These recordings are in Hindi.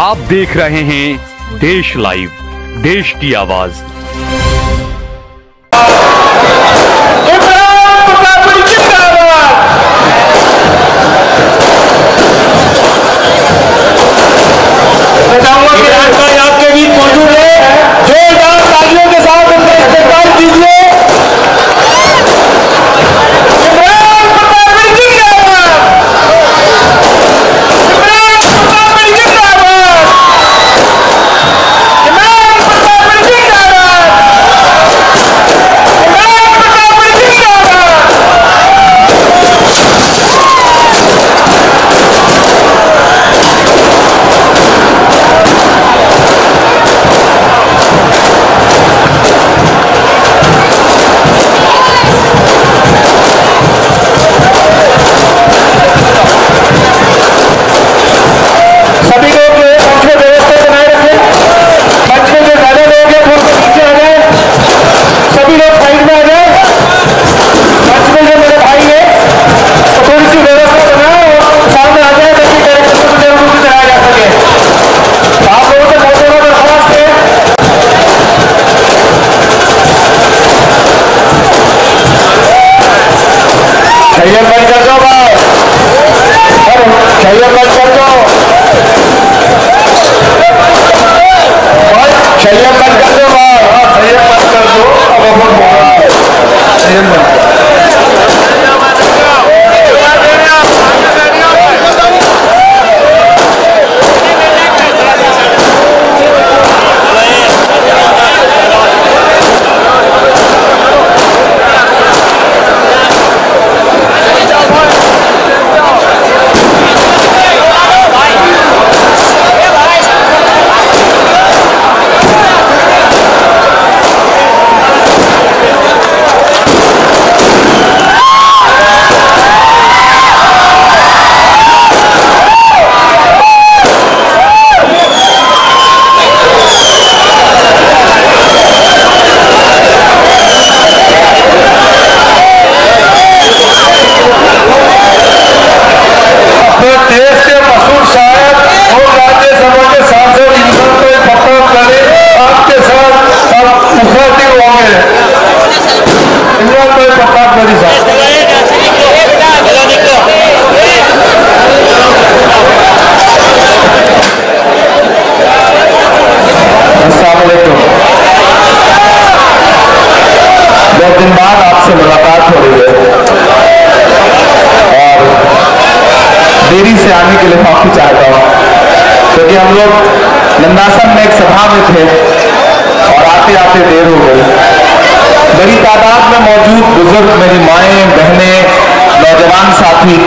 आप देख रहे हैं देश लाइव, देश की आवाज। आपके बीच मौजूद है, जोरदार तालियों के साथ उनका इस्तेमाल कीजिए। बहुत दिन बाद आपसे मुलाकात हो रही है और देरी से आने के लिए माफी चाहता हूँ, क्योंकि हम लोग नंदासन में एक सभा में थे और आते आते देर हो गई। बड़ी तादाद में मौजूद बुजुर्ग, मेरी माएँ, बहनें, नौजवान साथी,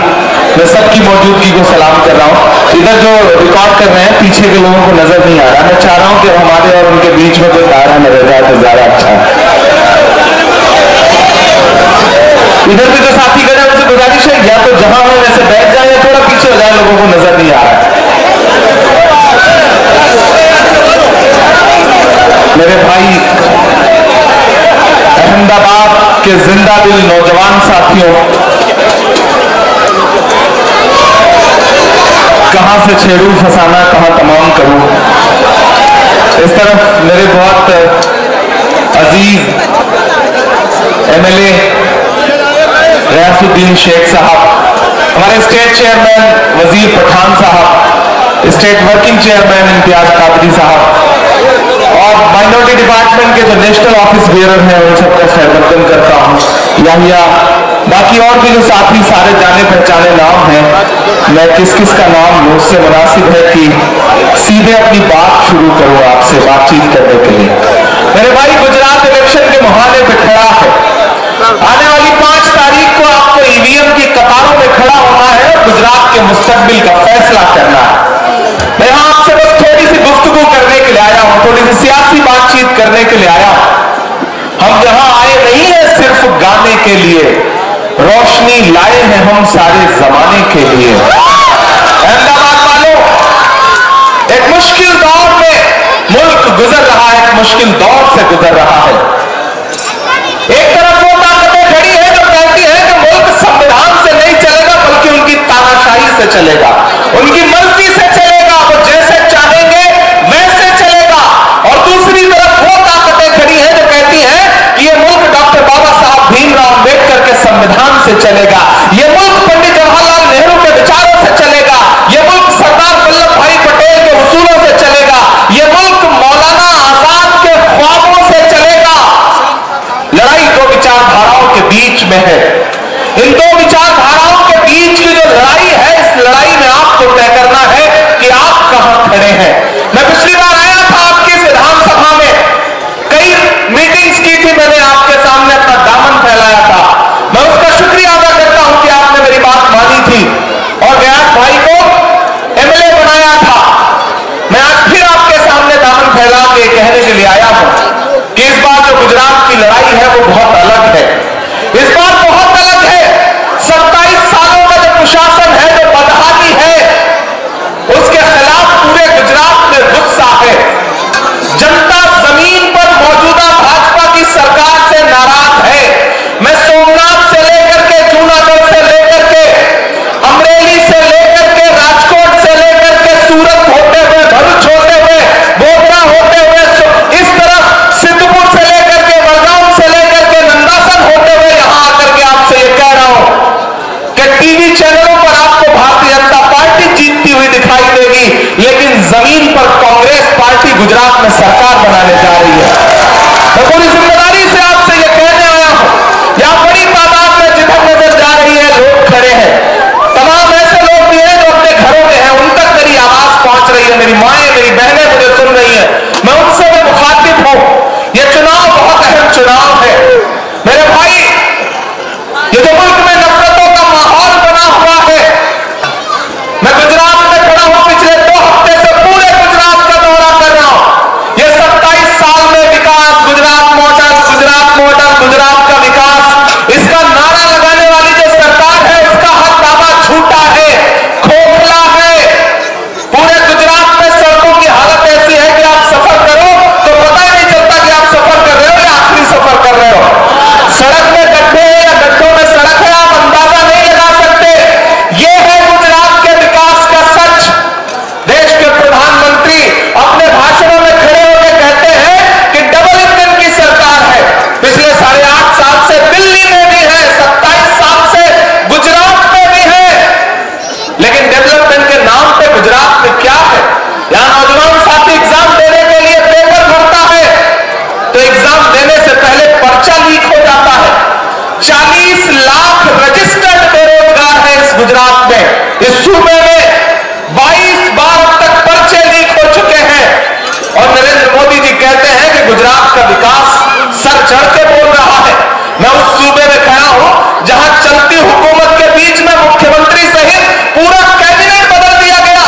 मैं सबकी मौजूदगी को सलाम कर रहा हूँ। इधर जो रिकॉर्ड कर रहे हैं पीछे के लोगों को नजर नहीं आ रहा, मैं चाह रहा हूँ कि हमारे और उनके बीच में कोई दायरा न रह जाए तो ज्यादा अच्छा है। इधर भी जो साथी खड़े हैं उनसे गुजारिश है, या तो जहां हो वैसे बैठ जाए या थोड़ा पीछे हो जाए, लोगों को नजर नहीं आ रहा है। मेरे भाई अहमदाबाद के जिंदा दिल नौजवान साथियों, कहां से छेड़ू फसाना, कहां तमाम करूं। इस तरफ मेरे बहुत अजीज एमएलए रियासुद्दीन शेख साहब, हमारे स्टेट चेयरमैन वजीर पठान साहब, state working chairman Imtiaz Qadri साहब और माइनॉरिटी डिपार्टमेंट के जो नेशनल ऑफिस बेयरर हैं उन सबका खैरमकदम करता हूँ। या बाकी और भी जो साथी सारे जाने पहचाने नाम हैं, मैं किस किस का नाम लूं, उससे मुनासिब है कि सीधे अपनी बात शुरू करूं आपसे बातचीत करने के लिए। मेरे भाई गुजरात इलेक्शन के मुहाने पे खड़ा है, आने वाली 5 तारीख को आपको ईवीएम की कतारों में खड़ा होना है और गुजरात के मुस्तकबिल का फैसला करना है। मैं यहां आपसे बस थोड़ी सी गुफ्तगू करने के लिए आया हूं, थोड़ी सी सियासी बातचीत करने के लिए आया हूं। हम यहां आए नहीं है सिर्फ गाने के लिए, रोशनी लाए हैं हम सारे जमाने के लिए। अहमदाबाद वालों, एक मुश्किल दौर में मुल्क गुजर रहा है, एक मुश्किल दौर से गुजर रहा है। एक तरफ वो ताकतें खड़ी है जो कहती है कि मुल्क संविधान से नहीं चलेगा बल्कि उनकी तानाशाही से चलेगा, उनकी मर्जी से चलेगा, वो जैसे चाहेंगे संविधान से चलेगा, ये मुल्क पंडित जवाहरलाल नेहरू के विचारों से चलेगा, ये मुल्क सरदार वल्लभ भाई पटेल के उसूलों से चलेगा, ये मुल्क मौलाना आजाद के ख्वाबों से चलेगा। लड़ाई दो विचारधाराओं के बीच में है। इन दो विचारधाराओं के बीच की जो लड़ाई है, इस लड़ाई में आपको तय करना है कि आप कहां खड़े हैं। मैं पिछली बार आया था आपकी विधानसभा में, कई मीटिंग्स की थी, मैंने आपके सामने अपना दामन फैलाया था। मैं उसका शुक्रिया अदा करता हूं कि आपने मेरी बात मानी थी और गयास भाई को एमएलए बनाया था। मैं आज फिर आपके सामने दामन फैला के कहने के लिए आया हूं कि इस बार जो गुजरात की लड़ाई है वो बहुत अलग है। इस बार बहुत अलग है। 27 सालों का जो कुशासन है, जो बदहाली है, उसके खिलाफ पूरे गुजरात में गुस्सा है। जनता जमीन पर मौजूदा भाजपा की सरकार से नाराज है। मैं सोमनाथ से लेकर के, जूनागढ़ से लेकर के, अमरेली से लेकर के, राजकोट से लेकर के, सूरत होते हुए, भरूच होते हुए, बोगरा होते हुए, इस तरफ सिद्धपुर से लेकर के, वडगांव से लेकर के, नंदासन होते हुए यहां आकर के आपसे ये कह रहा हूं कि टीवी चैनलों पर आपको भारतीय जनता पार्टी जीतती हुई दिखाई देगी, लेकिन जमीन पर कांग्रेस पार्टी गुजरात में सरकार बनाने जा रही है। मैं पूरी जिम्मेदारी से आपसे यह कहने आया हूं, यहां बड़ी तादाद में जिधर नजर जा रही है लोग खड़े हैं। तमाम ऐसे लोग भी हैं जो अपने घरों में हैं, उन तक मेरी आवाज पहुंच रही है, मेरी माएं, मेरी बहनें मुझे सुन रही हैं। मैं उनसे भी मुखातिब हूं। यह चुनाव बहुत अहम चुनाव है मेरे भाई। ये जो मुल्क में नफरतों का माहौल बना हुआ है, मैं गुजरात में खड़ा हूं, पिछले 2 हफ्ते से पूरे गुजरात का दौरा कर रहा हूं। ये 27 साल में विकास, गुजरात मॉडल, गुजरात मॉडल, गुजरात का विकास, इसका नारा लगाने वाली जो सरकार है, उसका हर दावा झूठा है, खोखला है। पूरे गुजरात में सड़कों की हालत ऐसी है कि आप सफर करो तो पता ही नहीं चलता कि आप सफर कर रहे हो या आखिरी सफर कर रहे हो। सड़क में गड्ढे हैं या गड्ढों में सड़क है, आप अंदाजा नहीं लगा सकते। यह है गुजरात के विकास का सच। देश के प्रधानमंत्री अपने भाषणों में खड़े होकर कहते हैं कि डबल इंजन की सरकार है। पिछले 8.5 साल से दिल्ली में भी है, 27 साल से गुजरात में भी है, लेकिन डेवलपमेंट के नाम पे गुजरात में क्या है? यहां नौजवान साथी एग्जाम देने के लिए पेपर भरता है तो एग्जाम देने से पहले पर्चा लीक हो जाता है। 40 लाख रजिस्टर्ड बेरोजगार है इस गुजरात में। इस सूबे में 22 बार तक पर्चे लीक हो चुके हैं और नरेंद्र मोदी जी कहते हैं कि गुजरात का विकास सर चढ़ के बोल रहा है। मैं उस सूबे में खड़ा हूं जहां चलती हुकूमत के बीच में मुख्यमंत्री सहित पूरा कैबिनेट बदल दिया गया।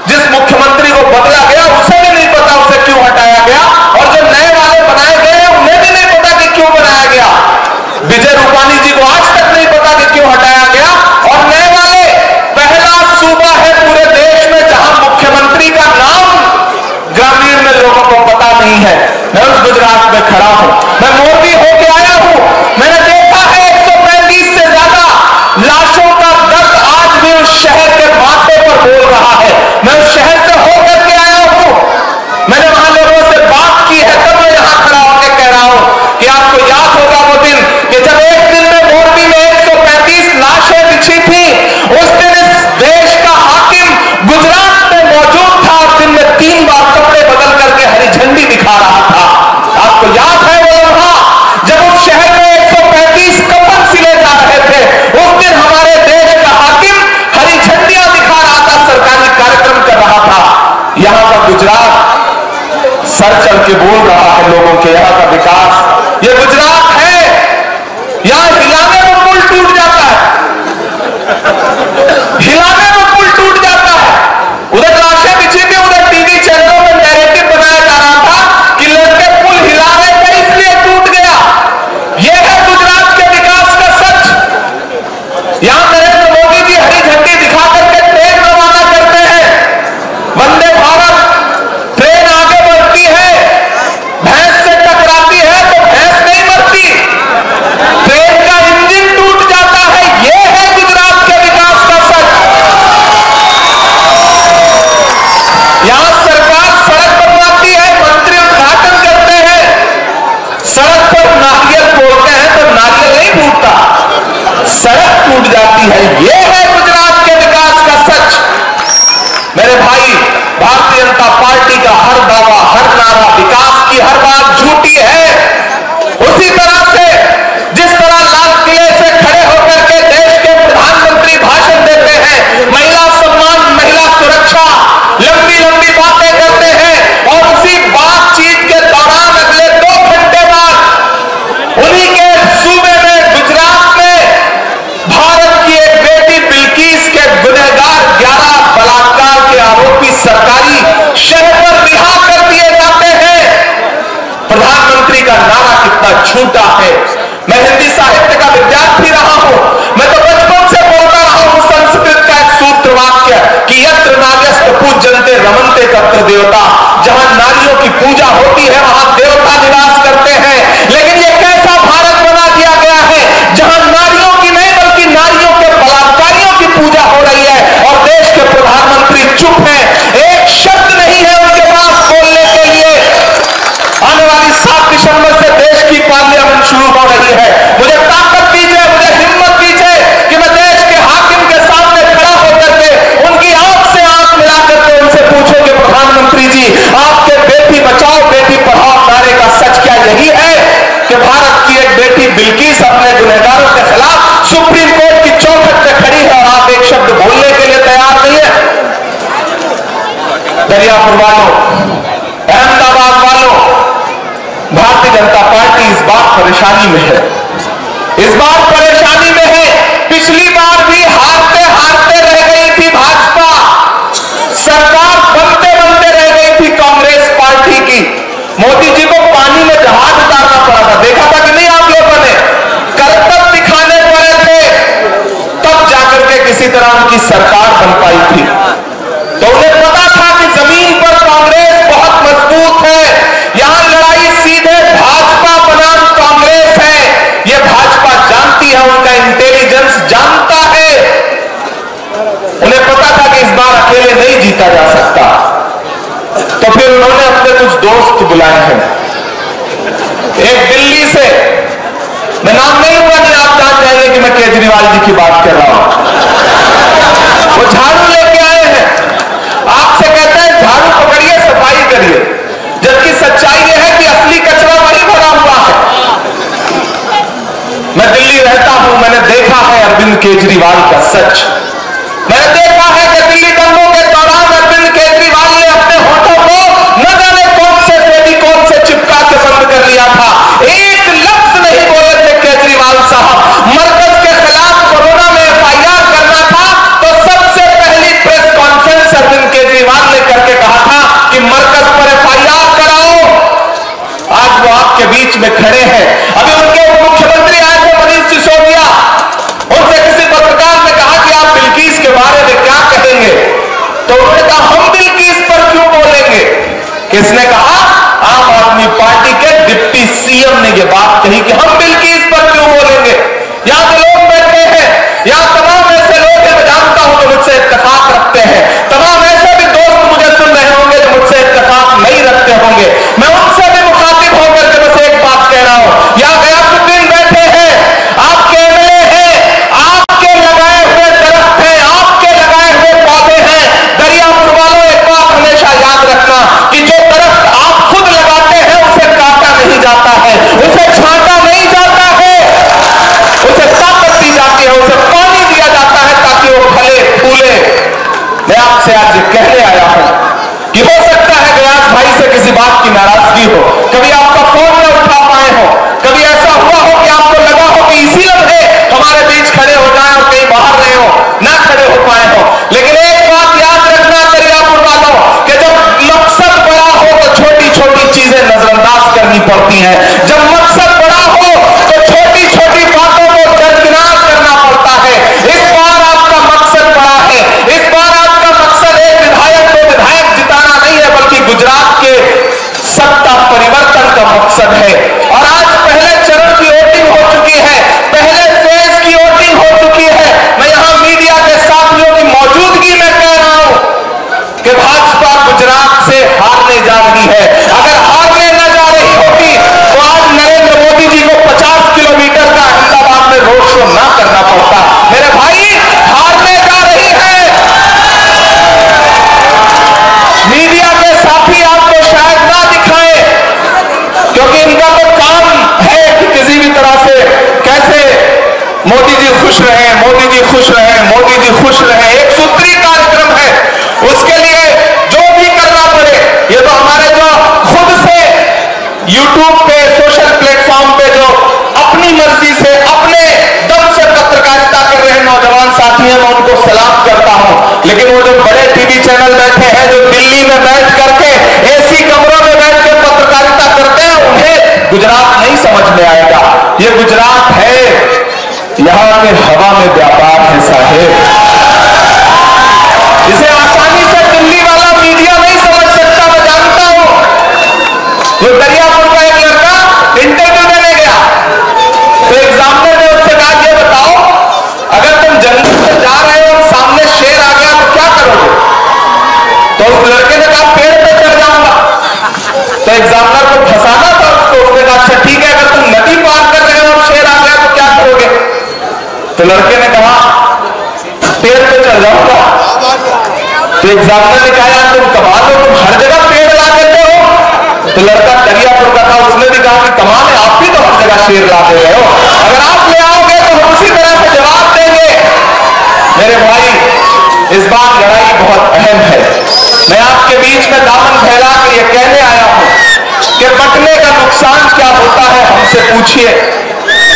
जिस मुख्यमंत्री को बदला गया उसे भी नहीं पता उसे क्यों हटाया गया, और जो नए वाले बनाए गए उन्हें भी नहीं पता कि क्यों बनाया गया। विजय रूपानी जी को आज तक नहीं पता कि क्यों हटाया गया, और नए वाले पहला सूबा है पूरे देश में जहां मुख्यमंत्री का नाम ग्रामीण में लोगों को पता नहीं है। मैं उस गुजरात में खड़ा हूं, मैं मोदी होके आया हूं। मैंने देखा है 135 से ज्यादा लाशों का दर्द आज भी उस शहर के माथे पर बोल रहा है। मैं उस शहर से होकर के आया हूं, मैंने वहां लोगों से बात की है, तब मैं यहां खड़ा होकर कह रहा हूं कि आपको याद होगा वो दिन कि जब एक दिन में मोरबी में 135 लाशें बिछी थी। उस दिन इस देश का हाकिम गुजरात में मौजूद था और दिन में 3 बार कपड़े बदल करके हरी झंडी दिखा रहा था। आपको याद है वो लम्हा जब उस शहर में 135 कफन सिले जा रहे थे? उस दिन हमारे देश का हाकिम हरी झंडियां दिखा रहा था, सरकारी कार्यक्रम कर रहा था। यहां का गुजरात सर चढ़ के बोल रहा है लोगों के, यहां का विकास। ये गुजरात है, यहां हिलाने में पुल टूट जाता है, हिलाने में पुल टूट जाता है। उधर लाशें बिछी थी, उधर टीवी चैनलों में नैरेटिव बनाया जा रहा था कि लड़के पुल हिला रहे थे इसलिए टूट गया। यह है गुजरात के विकास का सच। यहां नरेंद्र मोदी जी हरी झंडी दिखा करके ट्रेन रवाना करते हैं, वंदे भारत ट्रेन आगे बढ़ती है, भैंस से टकरा सड़क टूट जाती है। यह है गुजरात के विकास का सच। मेरे भाई, भारतीय जनता पार्टी का हर दावा, हर नारा, विकास की हर बात झूठी है। उसी तरह से जिस तरह लाल किले से खड़े होकर के देश के प्रधानमंत्री भाषण देते हैं, महिला सम्मान, महिला सुरक्षा, लंबी लंबी बातें करते हैं, और उसी बातचीत के दौरान अगले 2 घंटे बाद उन्हीं के सूबे में, गुजरात में, भारत की एक बेटी बिल्किस के गुनहगार 11 बलात्कार के आरोपी सरकारी शहर पर रिहा कर दिए जाते हैं। प्रधानमंत्री का नारा कितना झूठा है। मैं हिंदी साहित्य का विद्यार्थी रहा हूं, मैं तो बचपन से बोलता रहा हूं संस्कृत का एक सूत्र वाक्य कि यत्र नार्यस्त पूज्यन्ते रमन्ते तत्र देवता। जहां नारियों की पूजा होती है वहां देवता निवास करते हैं। लेकिन यह कैसा भारत बना दिया गया है जहां नारियों की नहीं बल्कि नारियों के बलात्कारियों की पूजा हो रही है, और देश के प्रधानमंत्री चुप हैं। एक शब्द नहीं है उनके पास बोलने के लिए। आने वाली 7 दिसंबर से देश की पार्लियामेंट शुरू हो रही है। मुझे ताकत दीजिए, मुझे हिम्मत दीजिए कि मैं देश के हाकिम के सामने खड़ा होकर के उनकी आंख से आंख मिला करके उनसे पूछूं कि प्रधानमंत्री जी, आपके बेटी बचाओ बेटी पढ़ाओ नारे का सच क्या यही है कि भारत की एक बेटी बिल्किस अपने गुनहगारों के खिलाफ सुप्रीम कोर्ट की चौखट पे खड़ी है और आप एक शब्द बोलने के लिए तैयार नहीं है? दरियापुर वालों, अहमदाबाद वालों, भारतीय जनता पार्टी इस बार परेशानी में है। इस बार परेशानी में है। पिछली बार भी हारते हारते रह गई थी भाजपा, सरकार बनते बनते रह गई थी कांग्रेस पार्टी की। मोदी जी को पानी में जहाज उतारना पड़ा था, देखा था कि नहीं आप लोगों ने? करतब दिखाने पड़े थे, तब जाकर के किसी तरह उनकी सरकार बन पाई थी। तो उन्हें पता था कि जमीन पर कांग्रेस बहुत मजबूत है, यहां लड़ाई सीधे भाजपा बनाम कांग्रेस है। यह भाजपा जानती है, उनका इंटेलिजेंस जानता है। उन्हें पता था कि इस बार अकेले नहीं जीता जा सकता, तो फिर उन्होंने अपने कुछ दोस्त बुलाए हैं। एक दिल्ली से, मैं नाम नहीं लूंगा, नहीं आप जान जाएंगे कि मैं केजरीवाल जी की बात कर रहा हूं। वो झाड़ू लेके आए हैं, आपसे कहते हैं झाड़ू पकड़िए, सफाई करिए, जबकि सच्चाई यह है कि असली कचरा वही भरा हुआ है। मैं दिल्ली रहता हूं, मैंने देखा है अरविंद केजरीवाल का सच। मैंने देखा है कि दिल्ली दंगों के दौरान अरविंद केजरीवाल ने अपने होठों को न जाने कौन से फेविकोल से चिपका के बंद कर लिया था। एक लफ्ज नहीं बोले थे केजरीवाल साहब। मरकज के खिलाफ कोरोना में FIR करना था तो सबसे पहली प्रेस कॉन्फ्रेंस अरविंद केजरीवाल ने करके कहा था कि मरकज पर FIR कराओ। आज वो आपके बीच में खड़े हैं। अभी उनके मुख्यमंत्री आए थे मनीष सिसोदिया, उनसे किसी पत्रकार ने कहा कि आप बिल्किस के बारे में क्या कहेंगे, तो उन्होंने कहा हम बिल्किस पर क्यों बोलेंगे। किसने कहा? आम आदमी पार्टी के डिप्टी CM ने यह बात कही कि हम बिल्किस पर क्यों बोलेंगे। यहां तो लोग बैठे हैं, यहां तमाम ऐसे लोग हैं, मैं जानता हूं जो मुझसे इत्तेफाक रखते हैं, तमाम ऐसे भी दोस्त मुझे सुन रहे होंगे जो मुझसे इत्तेफाक नहीं रखते होंगे। मैं उनसे भी मुखातिब होकर के बस एक बात कह रहा हूं। यहां गयासुद्दीन बैठे हैं, आपके MLA हैं, आपके लगाए हुए दरख्त हैं, आपके लगाए हुए पौधे हैं। दरियापुर वालों, एक बात हमेशा याद रखना कि जो दरख्त आप खुद लगाते हैं उसे काटा नहीं जाता है, उसे छांटा नहीं जाता है, उसे ताकत दी जाती है, उसे पानी दिया जाता है ताकि वो फले फूले। मैं आपसे आज कहने आया हूं कि हो सकता है गयास भाई से किसी बात की नाराजगी हो, कभी आपका फोन न उठा पाए हो, कभी ऐसा हुआ हो कि आपको लगा हो कि इसी लम्हे हमारे बीच खड़े हो जाए और कहीं बाहर रहे हो, ना खड़े हो पाए हो। लेकिन एक बात याद रखना दरियापुर वालों कि जब मकसद बड़ा हो तो छोटी छोटी चीजें नजरअंदाज करनी पड़ती हैं। जब मकसद बड़ा हो तो छोटी छोटी बातों को दरकिनार करना पड़ता है। इस बार आपका मकसद बड़ा है। इस बार आपका मकसद एक विधायक को विधायक जिताना नहीं है, बल्कि गुजरात के सत्ता परिवर्तन का मोदी जी खुश रहे, मोदी जी खुश रहे, मोदी जी खुश रहे, एक सूत्री कार्यक्रम है। उसके लिए जो भी करना पड़े, ये तो हमारे जो खुद से YouTube पे, सोशल प्लेटफॉर्म पे जो अपनी मर्जी से, अपने दम से पत्रकारिता कर रहे नौजवान साथी हैं, मैं उनको सलाम करता हूं। लेकिन वो जो बड़े टीवी चैनल बैठे हैं, जो दिल्ली में बैठ करके एसी कमरों में बैठ कर पत्रकारिता करते हैं, उन्हें गुजरात नहीं समझ में आएगा। ये गुजरात है, यहां के हवा में व्यापार है साहेब। इसे आसानी से दिल्ली वाला मीडिया नहीं समझ सकता, मैं जानता हूं। वो दरियापुर का एक लड़का इंटरव्यू देने गया, तो एग्जामिनर ने उससे कहा, ये बताओ अगर तुम जंगल से जा रहे हो और सामने शेर आ गया तो क्या करोगे? तो उस लड़के ने कहा, पेड़ पे चढ़ जाऊंगा। तो एग्जामिनर को फंसाना था उसको, उसने कहा, अच्छा ठीक है, अगर तुम नदी पार कर रहे हो और शेर आ गया तो क्या करोगे? तो लड़के ने कहा, पेड़ पे चढ़ जाऊंगा। तो एग्जामिनर ने कहा, यार तुम कमाल हो, तुम हर जगह पेड़ ला देते हो। तो लड़का दरियापुर का था, उसने भी कहा कि कमाल है, आप भी तो हर जगह शेर ला दे रहे हो, अगर आप ले आओगे तो हम उसी तरह से जवाब देंगे। मेरे भाई, इस बार लड़ाई बहुत अहम है। मैं आपके बीच में दामन फैला के ये कहने आया हूं कि बंटने का नुकसान क्या होता है, हमसे पूछिए,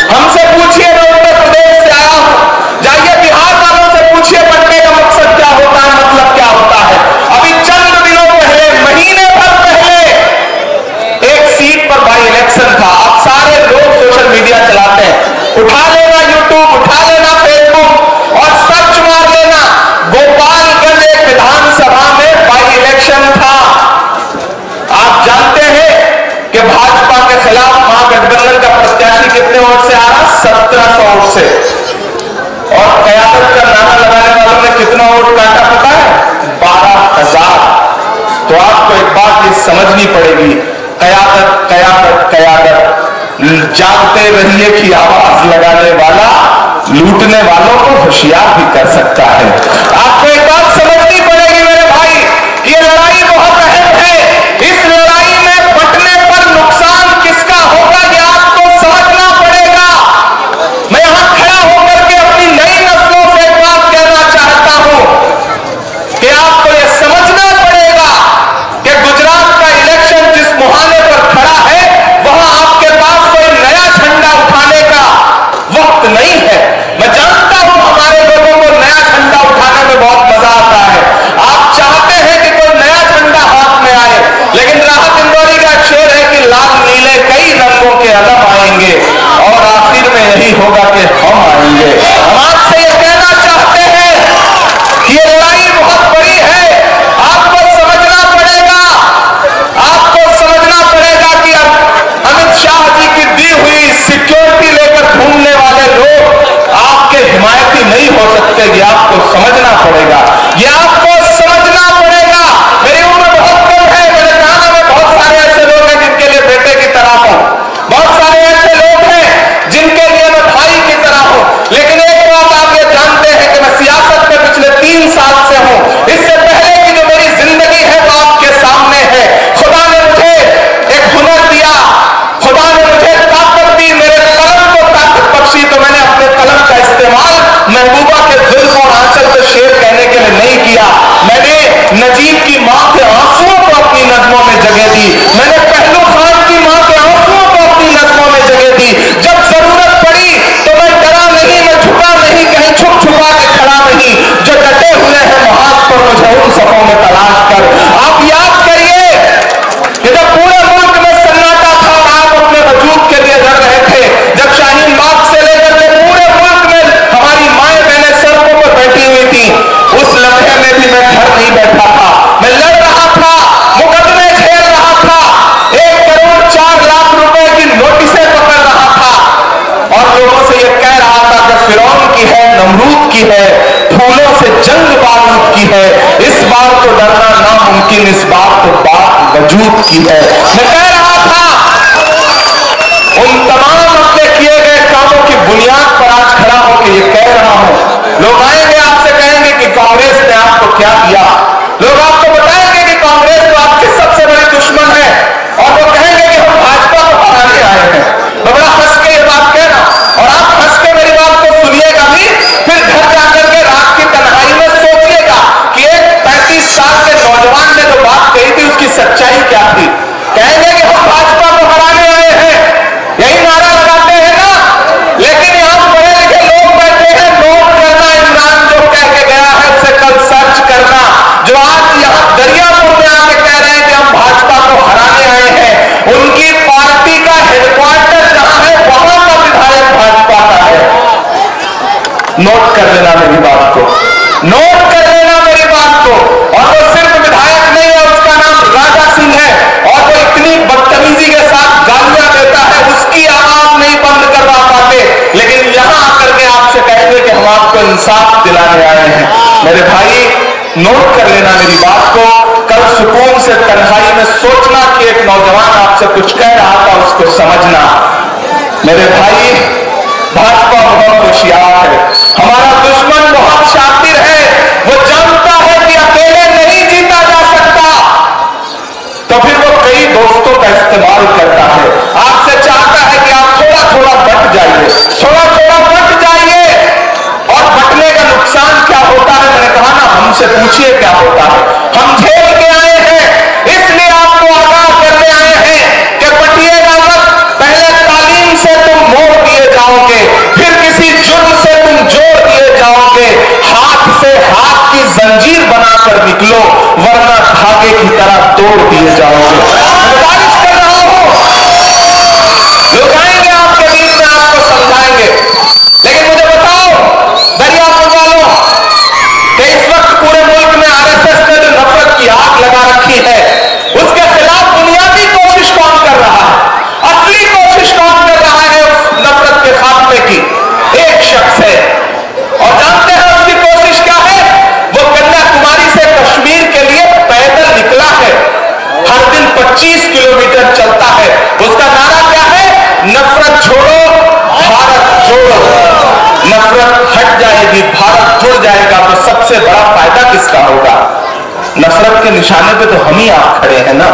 हमसे पूछिए। मैं उत्तर प्रदेश से आया हूं, जाइए बिहार वालों से पूछिए बंटने का मकसद क्या होता है, मतलब क्या होता है। अभी चंद दिनों पहले, महीने भर पहले एक सीट पर बाई इलेक्शन था। अब सारे लोग सोशल मीडिया चलाते हैं, उठा लेना यूट्यूब, उठा लेना फेसबुक और सर्च मार लेना, गोपालगंज एक विधानसभा में बाई इलेक्शन था। आप जानते हैं कि भाजपा के खिलाफ महागठबंधन का प्रत्याशी कितने वोट से आ रहा? 1700 वोट से। और कयादत का नारा लगाने वालों ने कितना वोट काटा पता है? 12,000। तो आपको एक बात ये समझनी पड़ेगी, कयादत कयादत कयादत, जागते रहिए कि आवाज लगाने वाला लूटने वालों को होशियार भी कर सकता है। आपको एक बात समझनी पड़ेगी मेरे भाई, ये लड़ाई बहुत अहम है। इस लड़ाई में बंटने पर नुकसान किसका होगा, ये आपको समझना पड़ेगा। मैं यहां खड़ा होकर के अपनी नई नस्लों से एक बात कहना चाहता हूं कि आपको यह समझना पड़ेगा कि गुजरात का इलेक्शन जिस मुहाने पर खड़ा है, वहां आपके पास कोई नया झंडा उठाने का वक्त नहीं है। मैं जानता हूं हमारे लोगों को नया झंडा उठाने में बहुत मजा आता है। आप चाहते हैं कि कोई नया झंडा हाथ में आए, लेकिन राहत इंदौरी का शेर है कि लाल नीले कई रंगों के अलम आएंगे और आखिर में यही होगा कि हम आएंगे। हम आपसे यह कहना चाहते हैं कि ये लड़ाई बहुत बड़ी है, आपको समझना पड़ेगा। आपको समझना पड़ेगा कि अमित शाह जी की दी हुई सिक्योरिटी लेकर घूमने वाले लोग आपके हिमायती नहीं हो सकते। ये आपको समझना पड़ेगा, ये आपको समझना पड़ेगा। मेरी उम्र बहुत कम है, मैंने कहा ना, मैं बहुत सारे ऐसे लोग हैं जिनके लिए बेटे की तरह हूं, बहुत सारे ऐसे लोग हैं जिनके लिए मैं भाई की तरह हूं। लेकिन एक बात आप ये जानते हैं कि मैं सियासत में पिछले 3 साल से हूं। इससे पहले की जो मेरी जिंदगी है वो आपके सामने है। खुदा ने मुझे एक हुनर दिया, खुदा ने मुझे ताकत दी, मेरे कलम को ताकत बख्शी, तो मैंने अपने कलम का इस्तेमाल महबूबा के जुल्फ और आंचल पे शेर कहने के लिए नहीं किया। मैंने नजीब की मां के आंसुओं को अपनी नज़्मों में जगह दी, मैंने पहलू खान की मां के आंसुओं को अपनी नज़्मों में जगह दी। जब जरूरत पड़ी तो मैं डरा नहीं, मैं झुका नहीं, कहीं छुप छुपा के खड़ा नहीं। जो डटे हुए हैं महाज पर, मुझे उन सफों में तलाश कर। आप याद करिए कि जब पूरे मुल्क में सन्नाटा था और आप अपने वजूद के लिए लड़ रहे थे, जब शाहीन बाग से लेकर के पूरे मुल्क में हमारी माएं बहनें सड़कों पर बैठी हुई थी, उस लम्हे में भी मैं घर नहीं बैठा था, मैं लड़ रहा था, मुकदमे झेल रहा था, 1 करोड़ 4 लाख रुपए की नोटिसें पकड़ रहा था और लोगों से यह कह रहा था कि फिरौन की है, नमरूद की है, फूलों से जंग बारूद की है, इस बार तो डरना नामुमकिन, इस बार तो बात वजूद की है। मैं कह रहा था, उन तमाम अपने किए गए कामों की बुनियाद पर आज खड़ा होकर ये कह रहा हूं। लोग आएंगे आपसे कहेंगे कि कांग्रेस ने आपको क्या दिया, लोग आपको बताएंगे कि कांग्रेस तो आपके सबसे बड़े दुश्मन है, और वो कहेंगे कि हम भाजपा को हराने आए हैं। मैं बड़ा हंस के ये बात कहना, और आप हंस के मेरी बात को क्या थी? कहेंगे कि हम भाजपा को हराने आए हैं, यही नारा लगाते हैं ना। लेकिन यहां पढ़े लिखे लोग बैठे हैं, नोट करना, इमरान जो कह के गया है उसे कल सर्च करना। जो आज यहां दरियापुर में आके कह रहे हैं कि हम भाजपा को हराने आए हैं, उनकी पार्टी का हेडक्वार्टर जहां है वहां का विधायक भाजपा का है। नोट कर लेना मेरी बात को, नोट कर लेना मेरी बात को। और वो सिर्फ विधायक नहीं है, उसका नाम राजा सिंह है, और वो इतनी बदतमीजी के साथ गालियां देता है, उसकी आवाज नहीं बंद करवा पाते। लेकिन यहां आकर के आपसे कहेंगे कि हम आपको इंसाफ दिलाने आए हैं। मेरे भाई, नोट कर लेना मेरी बात को। कल सुकून से तन्हाई में सोचना कि एक नौजवान आपसे कुछ कह रहा था, उसको समझना। मेरे भाई, भाजपा बहुत होशियार है, हमारा दुश्मन बहुत शातिर है। वो जानता है कि अकेले नहीं जीता जा सकता, तो फिर वो कई दोस्तों का इस्तेमाल करता है। आपसे चाहता है कि आप थोड़ा थोड़ा बट जाइए, थोड़ा थोड़ा बट जाइए। और बटने का नुकसान क्या होता है? मैंने कहा ना, हमसे पूछिए क्या होता है। हम झेल के आए हैं, इसलिए आपको आगाह करने आए हैं कि बटिएगा मत। पहले तालीम से तुम मोड़ दिए जाओगे, फिर किसी जुर्म से तुम जोड़ दिए जाओगे। हाथ से हाथ की जंजीर बनाकर निकलो, वरना धागे की तरह तोड़ दिए जाओगे। गुजारिश कर रहा हूं, लुकाएंगे आपके बीच में, आपको समझाएंगे। लेकिन मुझे बताओ दरियापुर वालों कि इस वक्त पूरे मुल्क में आरएसएस ने जो नफरत की आग लगा रखी है, उसके खिलाफ बुनियादी कोशिश कौन कर रहा है? असली कोशिश कौन कर रहा है उस नफरत के खात्मे की? एक शख्स है। और जानते हैं उसकी कोशिश क्या है? वो कन्याकुमारी से कश्मीर के लिए पैदल निकला है, हर दिन 25 किलोमीटर चलता है। उसका नारा क्या है? नफरत छोड़ो, भारत जोड़ो। नफरत हट जाएगी, भारत जुड़ जाएगा, तो सबसे बड़ा फायदा किसका होगा? नफरत के निशाने पे तो हम ही आप खड़े हैं ना।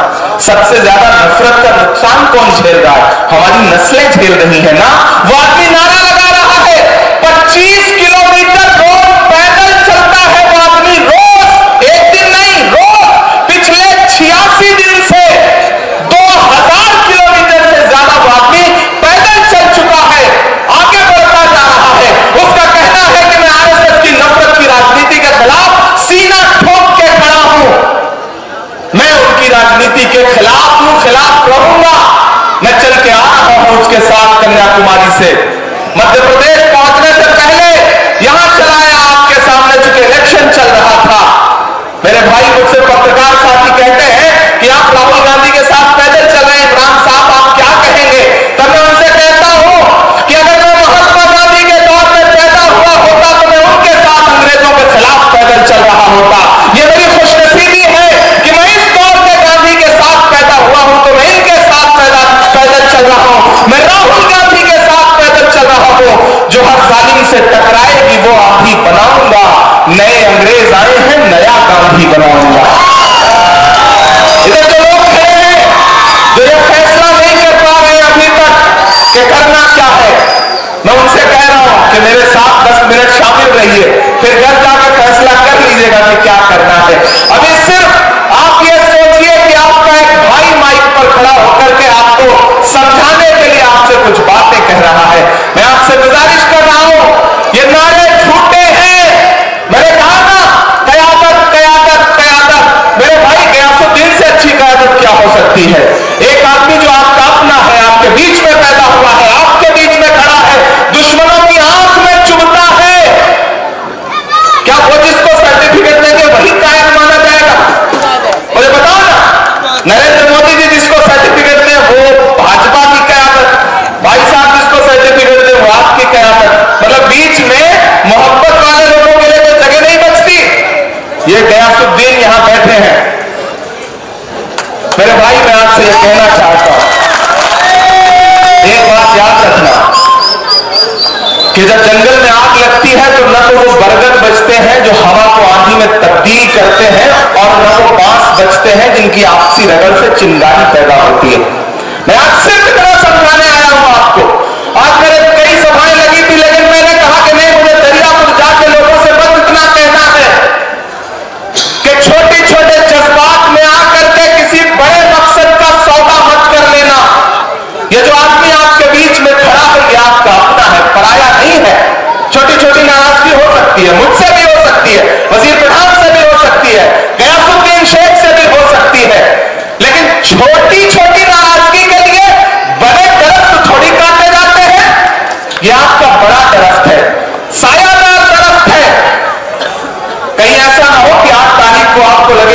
सबसे ज्यादा नफरत का नुकसान कौन झेल रहा है? हमारी नस्लें झेल रही है ना। वो आदमी नारा लगा रहा है, 25 किलोमीटर रोज पैदल चलता है वो आदमी, रोज, एक दिन नहीं, रोज पिछले 86 दिन से 2000 किलोमीटर से ज्यादा वो आदमी पैदल चल चुका है, आगे बढ़ता जा रहा है। उसका कहना है कि मैं आरएसएस की नफरत की राजनीति के खिलाफ सीना ठोक के खड़ा हूं, मैं उनकी राजनीति के खिलाफ हूं, खिलाफ रहूंगा। मैं चल के आ रहा हूं उसके साथ कन्याकुमारी से। मध्य प्रदेश पहुंचने से पहले यहां चलाया आपके सामने, चूंकि इलेक्शन चल रहा था। मेरे भाई, मुझसे पत्रकार साथी कहते हैं कि आप राहुल गांधी के साथ पैदल चल रहे हैं, इमरान साहब आप क्या कहेंगे? तब मैं उनसे कहता हूं कि अगर मैं महात्मा गांधी के दौर में पैदा हुआ होता तो मैं उनके साथ अंग्रेजों के खिलाफ पैदल चल रहा होता। ये मेरी खुशनसीबी है कि मैं इस दौर के गांधी के साथ पैदा हुआ हूं, तो मैं इनके साथ पैदल चल रहा हूं। मैं राहुल गांधी के साथ पैदल चल रहा हूं। जो हर जालिम से टकराएगी वो आंधी बनाऊंगा। नए अंग्रेज आए हैं, नया गांधी बनाऊंगा। इधर जो लोग खड़े हैं, जो ये फैसला नहीं कर पा रहे हैं अभी तक कि करना क्या है, मैं उनसे कह रहा हूं कि मेरे साथ 10 मिनट शामिल रहिए, फिर घर जाकर फैसला कर लीजिएगा कि क्या करना है। अभी सिर्फ आप ये सोचिए कि आपका एक भाई माइक पर खड़ा होकर के आपको समझाने के लिए आपसे कुछ बातें कह रहा है। मैं आपसे गुजारिश कर रहा हूं, ये नारे झूठे हैं। मैंने कहा ना, कयादत कयादत कयादत। मेरे भाई, गयासुद्दीन से अच्छी कयादत क्या हो सकती है? एक आदमी जो आपका अपना है, आपके बीच में पैदा हुआ है, आपके बीच में खड़ा है, दुश्मनों की आंख में चुभता है, क्या वो जिसको सर्टिफिकेट देंगे वही कायद माना जाएगा? मुझे बताओ ना। नरेंद्र मोदी जी जिसको सर्टिफिकेट दें वो भाजपा की कयादत, भाई साहब जिसको सर्टिफिकेट दें वो आपकी कयादत। मतलब बीच में मोहब्बत वाले लोगों के लिए कोई जगह नहीं बचती। ये गयासुद्दीन यहां बैठे हैं। मेरे भाई, मैं आपसे ये कहना चाहता हूं, एक बात याद रखना कि जब जंगल में आग लगती है तो न तो वो बरगद बचते हैं जो हवा को आंधी में तब्दील करते हैं, और न वो बांस बचते हैं जिनकी आपसी रगड़ से चिंगारी पैदा होती है। मैं आज सिर्फ इतना समझाने आया हूं आपको। आज मेरे कई सभाएं लगी थी, लेकिन मैंने कहा कि नहीं, मुझे दरियापुर जाके लोगों से बस इतना कहना है कि छोटे छोटे जज्बात में आकर के किसी बड़े मकसद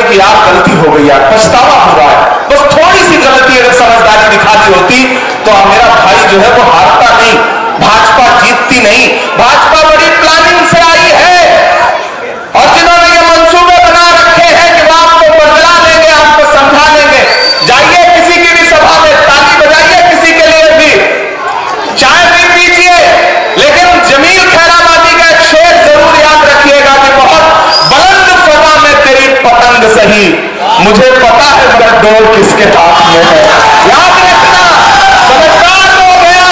कि यार गलती हो गई, यार पछतावा हो रहा है, बस थोड़ी सी गलती अगर समझदारी दिखा दी होती तो मेरा भाई जो है वो हारता नहीं, भाजपा जीतती नहीं। भाजपा बड़ी प्लानिंग से आई है और जिन्होंने ये मंसूबे बना रखे हैं कि वो आपको बदला लेंगे, आपको समझा लेंगे। जाइए किसी की भी सभा में ताली बजाइए, किसी के लिए भी चाय भी पीजिए, लेकिन जमील खैराबादी का एक शेर जरूर याद रखिएगा कि बहुत बुलंद फजा में तेरी पतंग सही, मुझे पता है गठजोड़ किसके हाथ में है। याद रखना, समझदार लोग हैं,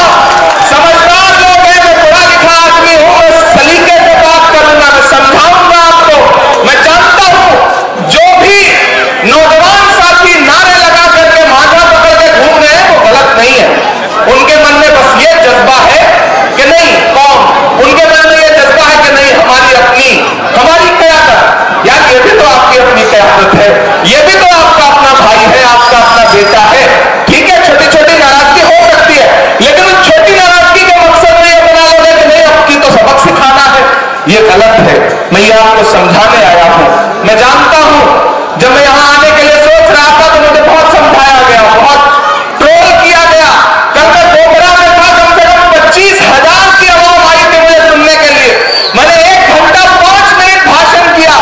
समझदार लोग हैं। मैं पढ़ा लिखा आदमी हूं, मैं सलीके से बात करूंगा, मैं समझाऊंगा आपको। मैं जानता हूं जो भी नौजवान साथी नारे लगा करके माथा पकड़ के घूम रहे हैं वो गलत नहीं है। उनके मन में बस ये जज्बा है कि नहीं, कौन, उनके मन में ये जज्बा है कि नहीं हमारी अपनी, हमारी कयादत। यार ये भी तो आपकी अपनी कयादत है, ये भी तो आपका अपना भाई है, आपका अपना बेटा है। ठीक है, छोटी छोटी नाराजगी हो सकती है, लेकिन उस छोटी नाराजगी के मकसद में ये बना लोगे कि नहीं आपकी तो सबक सिखाना है, ये गलत है। मैं ये आपको समझाने आया हूं। मैं जानता हूं जब मैं यहां आने के लिए सोच रहा था तो मुझे बहुत समझाया गया, बहुत ट्रोल किया गया। कल मैं डोगरा में था, कम से कम 25,000 की आवाज आई थी मुझे सुनने के लिए। मैंने 1 घंटा 5 मिनट भाषण किया।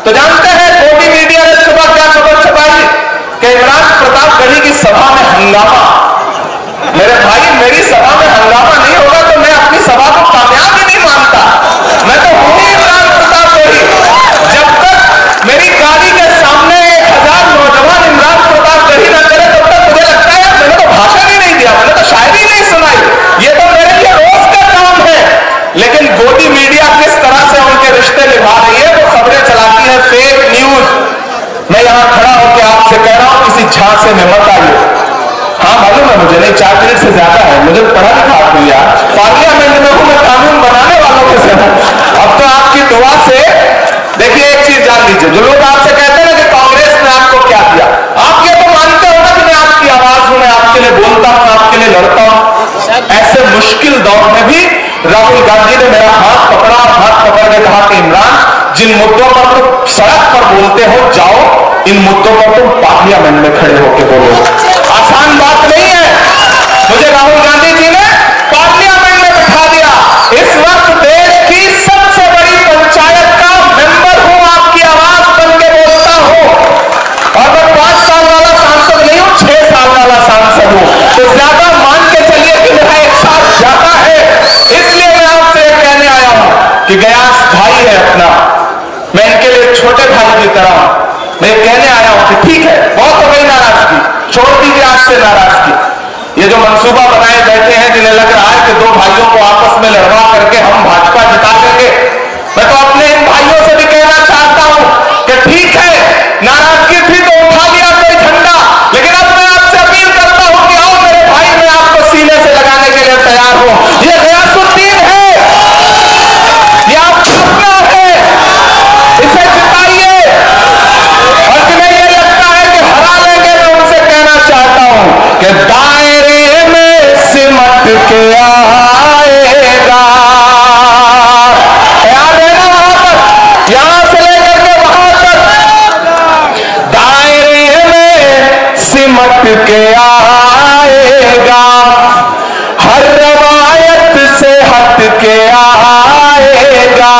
तो जानते हैं गोदी मीडिया ने सुबह क्या खबर छपाई कि इमरान प्रतापगढ़ी की सभा में हंगामा। मेरे भाई, मेरी सभा में हंगामा नहीं होगा तो मैं अपनी सभा को कामयाब ही नहीं मानता। मैं तो हूं ही इमरान प्रतापगढ़ी। जब तक मेरी गाड़ी के सामने 1000 नौजवान इमरान प्रतापगढ़ी न करे तब तक मुझे लगता है मैंने तो भाषण ही नहीं दिया, मैंने तो शायरी नहीं सुनाई। ये तो मेरे लिए रोज का काम है। लेकिन गोदी मीडिया किस तरह से उनके रिश्ते निभा रही है, वो खबरें चलाती है, फेक न्यूज। मैं यहां खड़ा होकर आपसे कह रहा हूं किसी झांसे में मत आइए। हाँ मालूम है मुझे, नहीं 4 मिनट से ज्यादा है, मुझे पढ़ा लिखा आदमी यार, पार्लियामेंट में हूं मैं, कानून बनाने वालों के से हूं। अब तो आपकी दुआ से देखिए एक चीज जान लीजिए, जो लोग आपसे कहते हैं ना कि कांग्रेस ने आपको क्या दिया, आप ये तो मानते हो ना कि मैं आपकी आवाज हूं, मैं आपके लिए बोलता हूं, आपके लिए लड़ता हूं। ऐसे मुश्किल दौर में भी राहुल गांधी ने मेरा हाथ पकड़ा, हाथ पकड़ के कहा कि इमरान, जिन मुद्दों पर तुम सड़क पर बोलते हो जाओ, इन मुद्दों पर तुम पार्लियामेंट में खड़े होकर बोलो। आसान बात नहीं है। मुझे राहुल गांधी जी ने पार्लियामेंट में बिठा दिया। इस वक्त देश की सबसे बड़ी पंचायत का मेंबर हूं, आपकी आवाज बन के बोलता हूं। और मैं 5 साल वाला सांसद नहीं हूं, 6 साल वाला सांसद हूं। तो ज्यादा मान के चलिए कि मेरा 1 साल जाता है। इसलिए मैं आपसे कहने आया हूं कि गयास भाई है अपना, मैं इनके लिए छोटे भाई की तरह मैं कहने आया हूं कि ठीक है, बहुत हो गई नाराजगी, छोड़ दीजिए आज से नाराजगी। ये जो मंसूबा बनाए बैठे हैं, जिन्हें लग रहा है कि 2 भाइयों को आपस में लड़वा करके हम भाजपा जिता देंगे, मैं तो अपने इन भाइयों से भी कहना चाहता हूं कि ठीक है, नाराजगी थी तो उठा लिया कोई झंडा, लेकिन अब मैं आपसे अपील करता हूं कि आओ मेरे भाई, मैं आपको सीने से लगाने के लिए तैयार हूं। ये गयासुद्दीन है, ये आपका अपना है, इसे जिताइए। और जिन्हें ये लगता है कि हरा लेंगे, मैं उनसे कहना चाहता हूं कि दायरे में सिमट के आएगा। याद है ना वहां पर, यहां से लेकर के वहां तक दायरे में सिमट के आएगा, हर रवायत से हट के आएगा।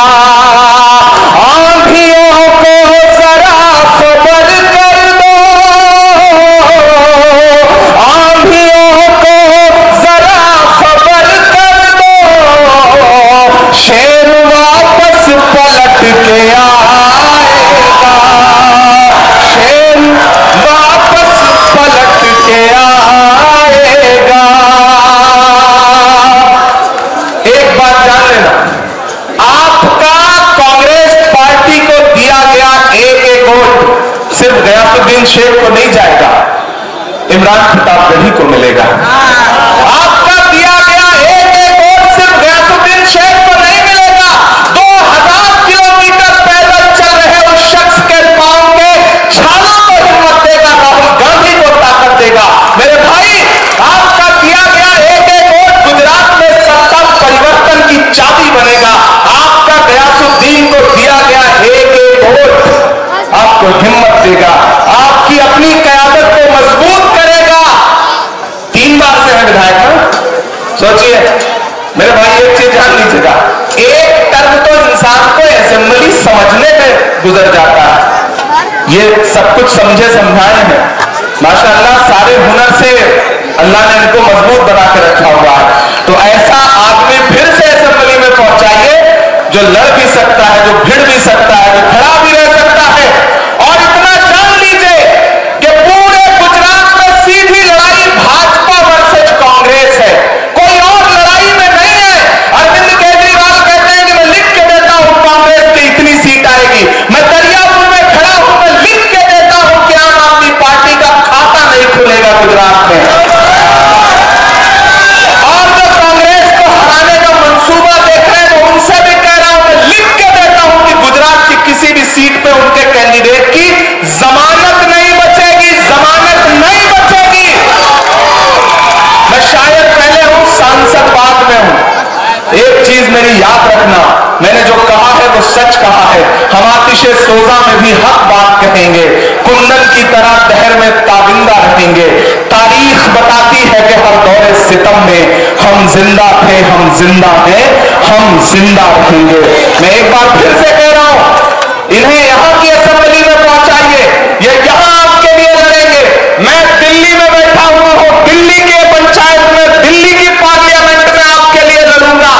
आंधियों को जरा खबर कर दो, आंधियों को जरा खबर कर दो, शेर वापस पलट के आएगा, शेर वापस पलट के आएगा। एक बात जान लेना, आपका कांग्रेस पार्टी को दिया गया एक वोट सिर्फ गयासुद्दीन शेख को नहीं जाएगा, इमरान प्रतापगढ़ी को मिलेगा। आपका दिया गया एक वोट सिर्फ गयासुद्दीन शेख को नहीं मिलेगा, 2000 किलोमीटर पैदल चल रहे उस शख्स के पांव के छालों को हिम्मत देगा, राहुल गांधी को ताकत देगा। मेरे भाई, आपका दिया गया एक वोट गुजरात में सत्ता परिवर्तन की चाबी बनेगा। आपका गयासुद्दीन को दिया गया एक वोट आपको हिम्मत देगा, आपकी अपनी क़यादत को मजबूत करेगा। 3 बार से है विधायक ना, सोचिए मेरे भाई एक चीज जान लीजिएगा, एक टर्म तो इंसान को असेंबली समझने में गुजर जाता है। ये सब कुछ समझे समझाए हैं, माशाअल्लाह सारे हुनर से अल्लाह ने इनको मजबूत बना के रखा हुआ है। तो ऐसा आदमी फिर से असेंबली में पहुंचाइए जो लड़ भी सकता है, जो भिड़ भी सकता है, जो खड़ा भी रह सकता है। और इतना जान लीजिए कि पूरे गुजरात में सीधी लड़ाई भाजपा वर्सेज कांग्रेस है, कोई और लड़ाई में नहीं है। अरविंद केजरीवाल कहते हैं कि मैं लिख के देता हूं कांग्रेस की इतनी सीट आएगी, मैं दरियापुर में खड़ा हूं, मैं लिख के देता हूं कि आम आदमी पार्टी का खाता नहीं खुलेगा गुजरात में। और जो कांग्रेस को हराने का मंसूबा देख रहे हैं, तो उनसे भी कह रहा हूं, मैं लिख के देता हूं कि गुजरात की किसी भी सीट पे उनके कैंडिडेट की जमानत नहीं बचेगी, जमानत नहीं बचेगी। मैं शायद पहले हूं, सांसद बाद में हूं। एक चीज मेरी याद रखना, मैंने जो कहा है वो सच कहा है। हम आतिशे सोजा में भी हक बात कहेंगे, कुंदन की तरह दहर में ताबिंदा रहेंगे। तारीख बताती है कि हर दौरे सितम में हम जिंदा थे, हम जिंदा हैं, हम जिंदा रहेंगे। मैं एक बार फिर से कह रहा हूं, इन्हें यहां की असेंबली में पहुंचाइए, ये यहां आपके लिए लड़ेंगे। मैं दिल्ली में बैठा हुआ हूं, दिल्ली के पंचायत में, दिल्ली की पार्लियामेंट में आपके लिए लड़ूंगा।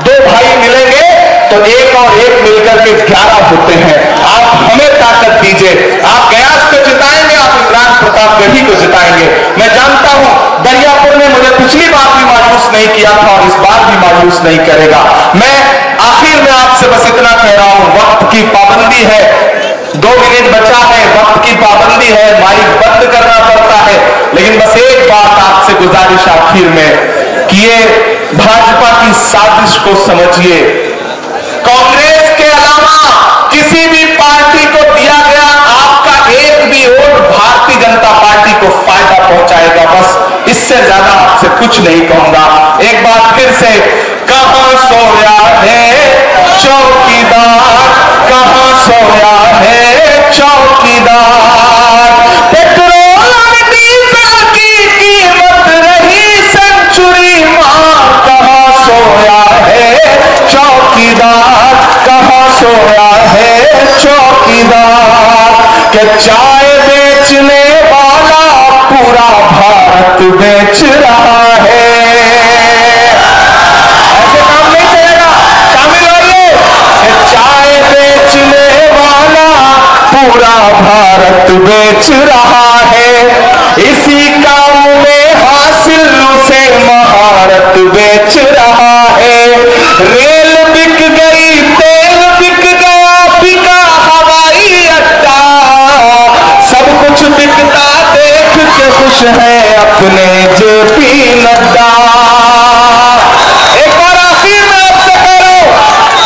2 भाई मिलेंगे तो 1 और 1 मिलकर के 11 होते हैं। आप हमें ताकत दीजिए, आप गयास को जिताएंगे, आप इमरान प्रतापगढ़ी को जिताएंगे। मैं जानता हूं दरियापुर ने मुझे पिछली बार भी मायूस नहीं किया था और इस बार भी मायूस नहीं करेगा। मैं आखिर में आपसे बस इतना कह रहा हूं, वक्त की पाबंदी है, 2 मिनट बचा है, वक्त की पाबंदी है, माइक बंद करना पड़ता है। लेकिन बस एक बात आपसे गुजारिश आखिर में कि ये भाजपा की साजिश को समझिए। कांग्रेस के अलावा किसी भी पार्टी को दिया गया आपका एक भी वोट भारतीय जनता पार्टी को फायदा पहुंचाएगा। बस इससे ज्यादा आपसे कुछ नहीं कहूंगा। एक बार फिर से, कहां सोया है चौकीदार, कहां सोया है चौकीदार। पेट्रोल और डीजल की कीमत रही सेंचुरी मां, कहां सोया है चौकीदार, कहां सोया है चौकीदार। के चाय बेचने वाला पूरा भारत बेच रहा है। ऐसे काम नहीं चलेगा, शामिल होइए। चाय बेचने वाला पूरा भारत बेच रहा है, इसी काम में हासिल उसे महारत बेच रहा है। रेल बिक गई, तेल बिक गया, बिका हवाई अड्डा, सब कुछ बिकता देख के खुश है अपने जेपी नड्डा। एक बार आखिर में आपसे कह रहा हूं,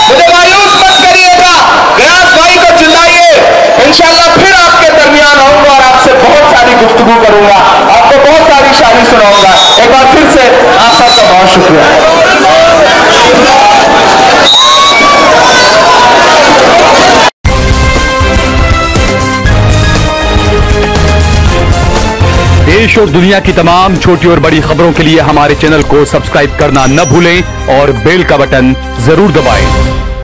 मुझे मायूस मत करिएगा, गयास भाई को जिताइए। इंशाल्लाह फिर आपके दरमियान आऊंगा और आपसे बहुत सारी गुफ्तगू करूंगा, आपको बहुत सारी शायरी सुनाऊंगा। एक बार फिर से आप सबका बहुत शुक्रिया। देश और दुनिया की तमाम छोटी और बड़ी खबरों के लिए हमारे चैनल को सब्सक्राइब करना न भूलें और बेल का बटन जरूर दबाएं।